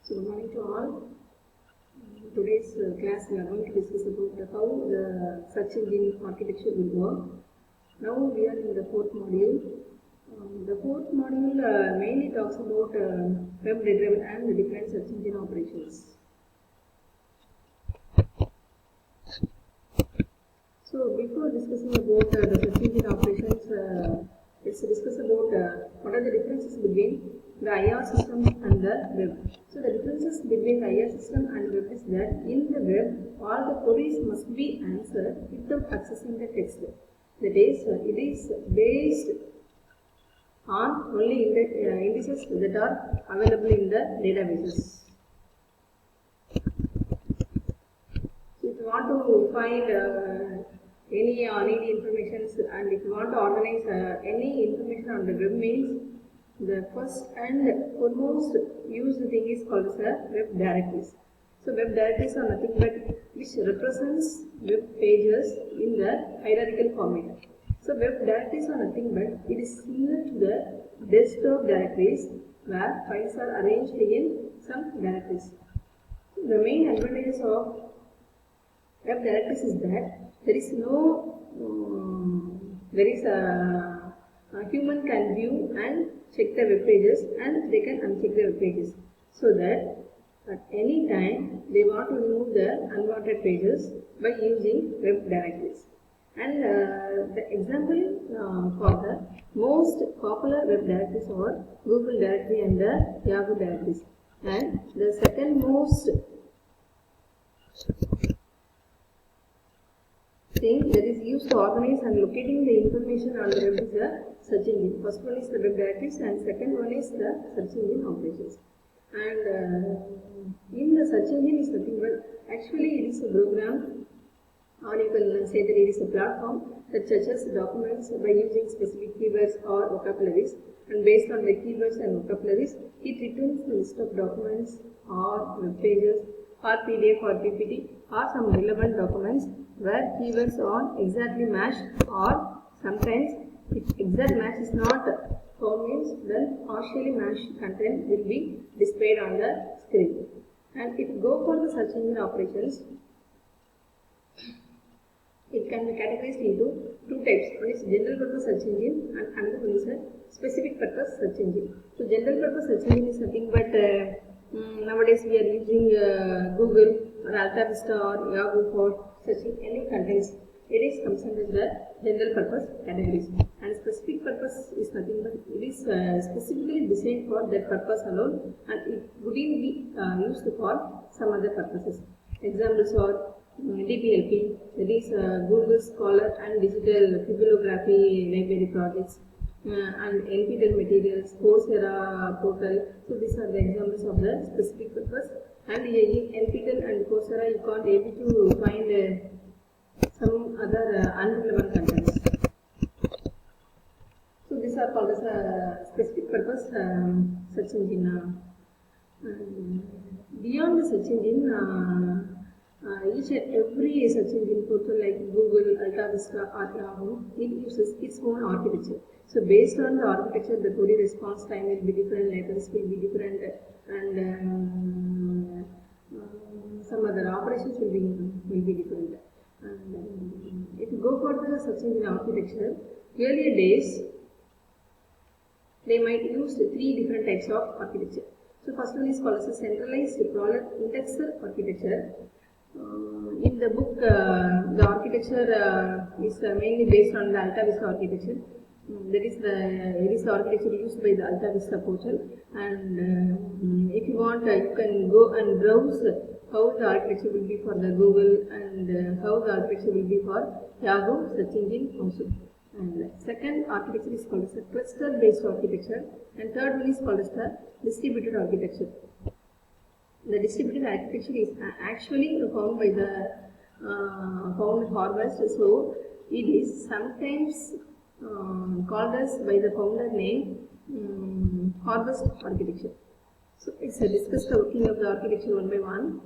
So good morning to all. Today's class we are going to discuss about how the search engine architecture will work. Now we are in the fourth module. The fourth module mainly talks about web driven and the different search engine operations. So before discussing about the search engine operations, let's discuss about what are the differences between the IR system and the web. So the differences between the IR system and web is that in the web, all the queries must be answered without accessing the text. That is, it is based on only indices that are available in the databases. So if you want to find any information, and if you want to organize any information on the web, means the first and foremost used thing is called as a web directories. So web directories are nothing but which represents web pages in the hierarchical format. So web directories are nothing but it is similar to the desktop directories where files are arranged in some directories. The main advantages of web directories is that there is no a human can view and check the web pages and they can uncheck the web pages, so that at any time they want to remove the unwanted pages by using web directories. And the example for the most popular web directories are Google directory and the Yahoo directories. And the second most thing that is used to organize and locating the information on the web is the search engine. First one is the web directories and second one is the search engine operations. And in the search engine is nothing but actually it is a program, or you can say that it is a platform that searches documents by using specific keywords or vocabularies, and based on the keywords and vocabularies it returns the list of documents or web pages or PDF or PPT or some relevant documents where keywords are exactly matched, or sometimes if exact match is not found, means then partially matched content will be displayed on the screen. And if you go for the search engine operations, it can be categorized into two types. One is general purpose search engine and another one is a specific purpose search engine. So general purpose search engine is nothing but nowadays we are using Google or Alta Vista or Yahoo for searching any contents. It is concerned with the general purpose categories. And specific purpose is nothing but it is specifically designed for that purpose alone, and it wouldn't be used for some other purposes. Examples are DPLP, that is Google Scholar and Digital Bibliography Library projects, and NPTEL materials, Coursera portal. So these are the examples of the specific purpose. And in NPTEL and Coursera you can't able to find some other unrelevant contents. So these are called as a specific purpose search engine. Beyond the search engine, each and every search engine portal like Google, Alta Vista or Yahoo, it uses its own architecture. So based on the architecture, the query response time will be different, latency will be different, and some other operations will be different. And if you go for the search engine architecture, earlier days they might use three different types of architecture. So first one is called as a centralized crawler indexer architecture. In the book, the architecture is mainly based on the Alta Vista architecture. That is the architecture used by the Alta Vista portal. And if you want, you can go and browse how the architecture will be for the Google and how the architecture will be for Yahoo search engine also. And second architecture is called as a cluster-based architecture, and third one is called as the distributed architecture. The distributed architecture is actually found by the found Horvath, so it is sometimes called as by the founder name Horvath architecture. So it's a discuss the working of the architecture one by one.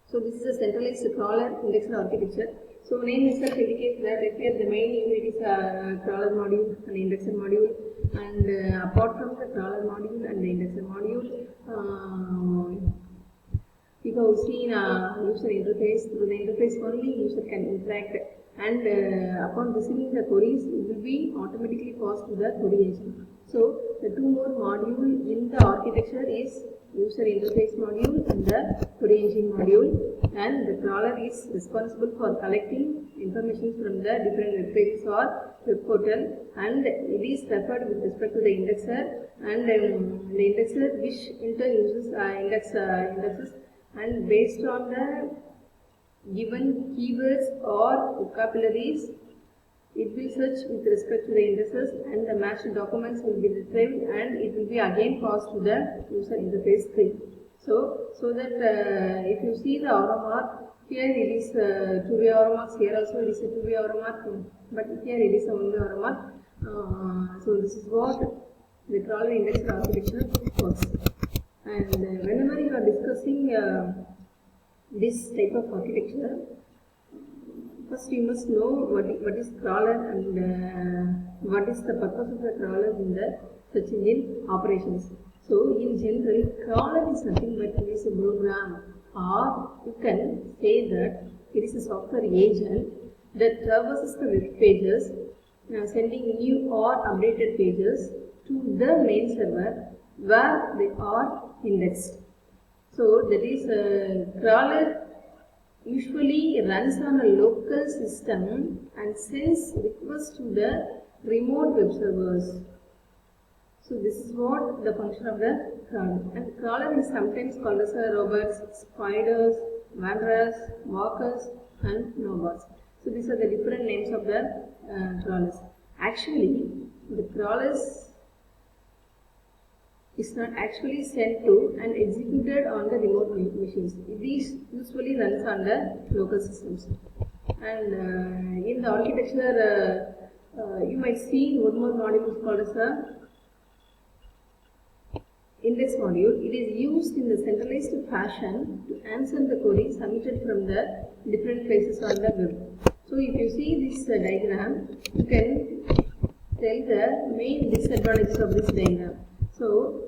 So this is a centralized crawler indexer architecture. So name itself indicates that here the main unit is a crawler module and indexer module, and apart from the see in a user interface, through the interface only user can interact, and upon receiving the queries, it will be automatically passed to the query agent. So the two more module in the architecture is user interface module and the query engine module, and the crawler is responsible for collecting information from the different web pages or web portal, and it is referred with respect to the indexer, and the indexer which in turn uses indexes, and based on the given keywords or vocabularies, it will search with respect to the indexes, and the matched documents will be retrieved, and it will be again passed to the user interface screen. So that if you see the arrow mark, here it is two-way arrow marks, here also it is a two-way arrow mark, but here it is a one-way arrow mark. So this is what the crawler indexer architecture works. And whenever you are discussing this type of architecture, first you must know what is crawler and what is the purpose of the crawler in the search engine operations. So in general, crawler is nothing but it is a program, or you can say that it is a software agent that traverses the web pages, sending new or updated pages to the main server where they are indexed. So that is crawler usually runs on a local system and sends requests to the remote web servers. So this is what the function of the crawler. And crawler is sometimes called as robots, spiders, wanderers, walkers, and nobots. So these are the different names of the crawlers. Actually, the crawlers is not actually sent to and executed on the remote machines. It is usually runs on the local systems. And in the architecture, you might see one more module is called as the index module. It is used in the centralized fashion to answer the queries submitted from the different places on the web. So if you see this diagram, you can tell the main disadvantages of this diagram. So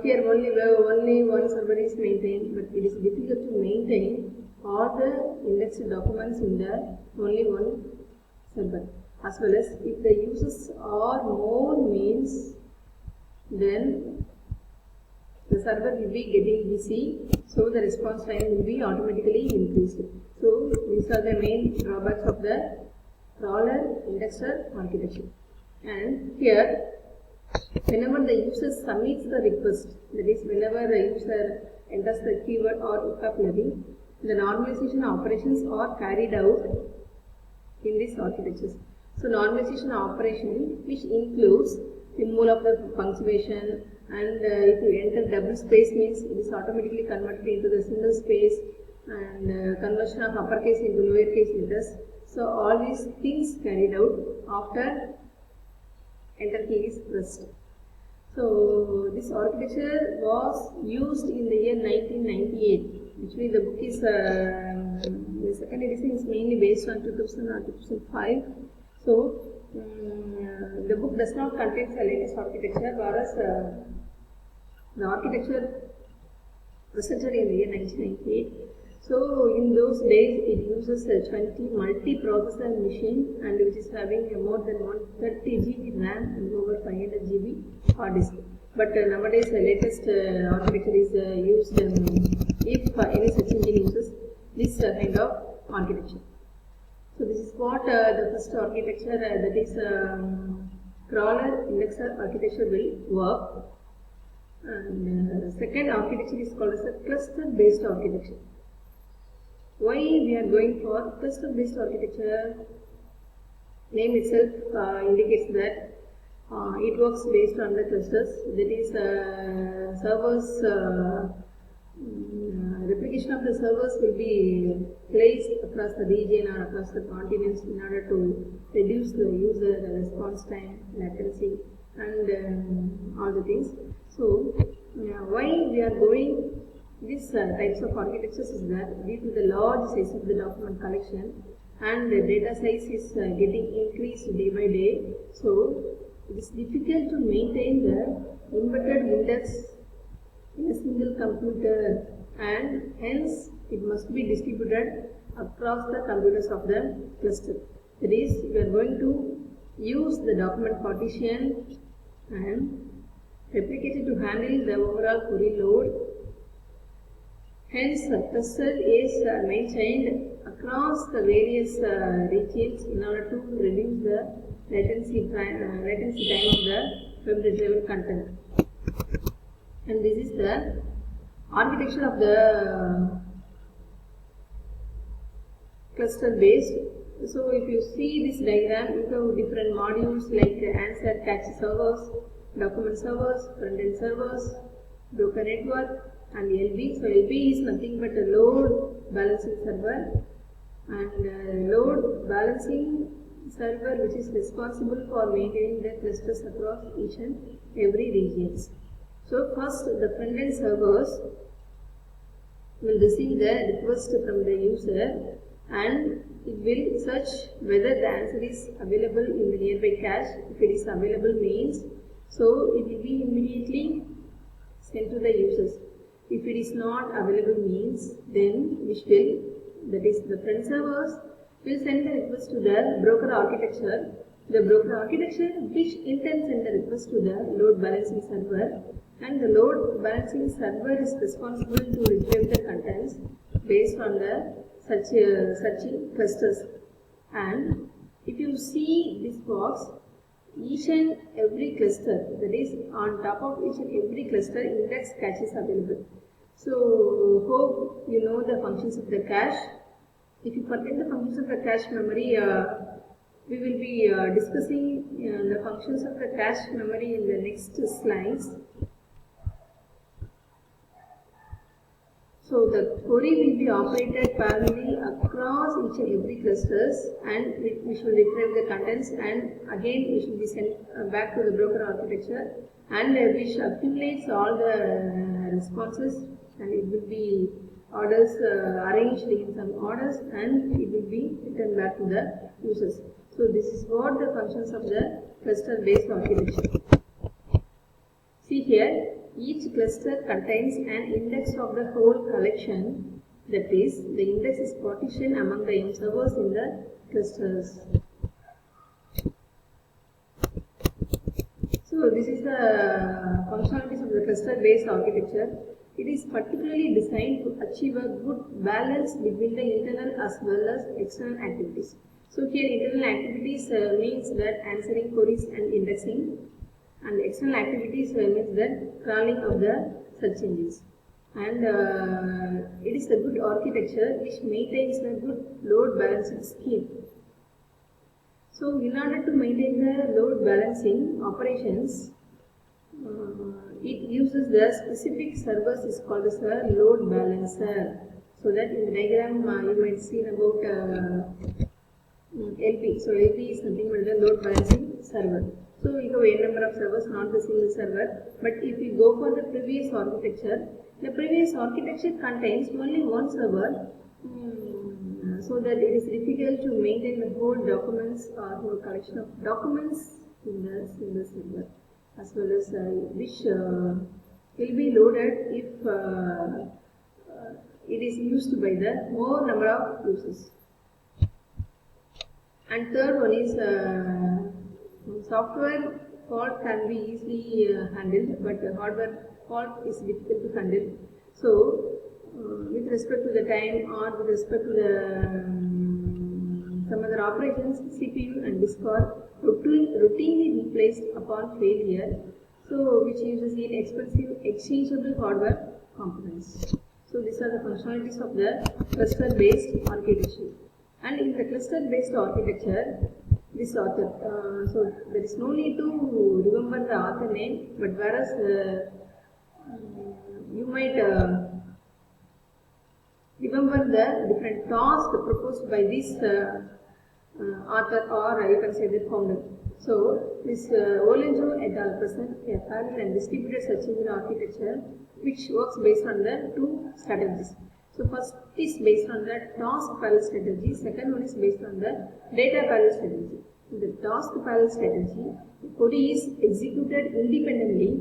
here only one server is maintained, but it is difficult to maintain all the indexed documents in the only one server. As well as if the users are more means, then the server will be getting busy, so the response time will be automatically increased. So these are the main drawbacks of the crawler indexer architecture. And here, whenever the user submits the request, that is whenever the user enters the keyword or vocabulary, the normalization operations are carried out in these architectures. So normalization operation, which includes removal of the punctuation, and if you enter double space, means it is automatically converted into the single space, and conversion of uppercase into lowercase letters. So all these things carried out after enter key is pressed. So this architecture was used in the year 1998. Actually, the book is the second edition is mainly based on 2000 or 2005. So the book does not contain the latest architecture, whereas the architecture presented in the year 1998. So in those days, it uses a 20 multi-processor machine, and which is having more than 130 GB RAM and over 500 GB hard disk. But nowadays, the latest architecture is used if any search engine uses this kind of architecture. So this is what the first architecture, that is crawler indexer architecture will work. And the second architecture is called as a cluster-based architecture. Why we are going for cluster-based architecture? Name itself indicates that it works based on the clusters. That is, servers. Replication of the servers will be placed across the region or across the continents in order to reduce the user response time, latency, and all the things. So, why we are going these types of architectures is that due to the large size of the document collection and the data size is getting increased day by day, so it is difficult to maintain the embedded index in a single computer, and hence it must be distributed across the computers of the cluster. That is, we are going to use the document partition and replicate it to handle the overall query load. Hence, the cluster is maintained across the various regions in order to reduce the latency time of the web retrieval content. And this is the architecture of the cluster based. So if you see this diagram, you have different modules like answer cache servers, document servers, front-end servers, broker network, and LB. So LB is nothing but a load balancing server, and load balancing server which is responsible for maintaining the clusters across each and every regions. So first, the front-end servers will receive the request from the user, and it will search whether the answer is available in the nearby cache. If it is available means, so it will be immediately sent to the users. If it is not available means, then which will, that is the front servers will send the request to the broker architecture. The broker architecture which in turn send the request to the load balancing server, and the load balancing server is responsible to retrieve the contents based on the searching clusters. And if you see this box, each and every cluster, that is on top of each and every cluster, index cache is available. So hope you know the functions of the cache. If you forget the functions of the cache memory, we will be discussing the functions of the cache memory in the next slides. So the query will be operated parallelly across each and every clusters, and we should retrieve the contents, and again we should be sent back to the broker architecture, and which accumulates all the responses, and it will be orders arranged in some orders, and it will be returned back to the users. So this is what the functions of the cluster based architecture. See here, each cluster contains an index of the whole collection, that is, the index is partitioned among the M servers in the clusters. So this is the functionalities of the cluster based architecture. It is particularly designed to achieve a good balance between the internal as well as external activities. So here internal activities means that answering queries and indexing, and external activities means that crawling of the search engines. And it is a good architecture which maintains a good load balancing scheme. So in order to maintain the load balancing operations, it uses the specific servers is called as a load balancer. So that in the diagram you might see about LB. So LB is nothing but the load balancing server. So we have a number of servers, not the single server. But if we go for the previous architecture, the previous architecture contains only one server, so that it is difficult to maintain the whole documents or whole collection of documents in the single server, as well as which will be loaded if it is used by the more number of users. And third one is software fault can be easily handled, but hardware fault is difficult to handle. So with respect to the time or with respect to the some other operations, CPU and disk are routinely replaced upon failure, so which uses inexpensive exchangeable hardware components. So these are the functionalities of the cluster based architecture. And in the cluster based architecture, this author, so there is no need to remember the author name, but whereas you might remember the different tasks proposed by this author, or you can say the founder. So this Olenjo et al. Present a parallel and distributed search engine architecture which works based on the two strategies. So first is based on the task parallel strategy, second one is based on the data parallel strategy. In the task parallel strategy, the query is executed independently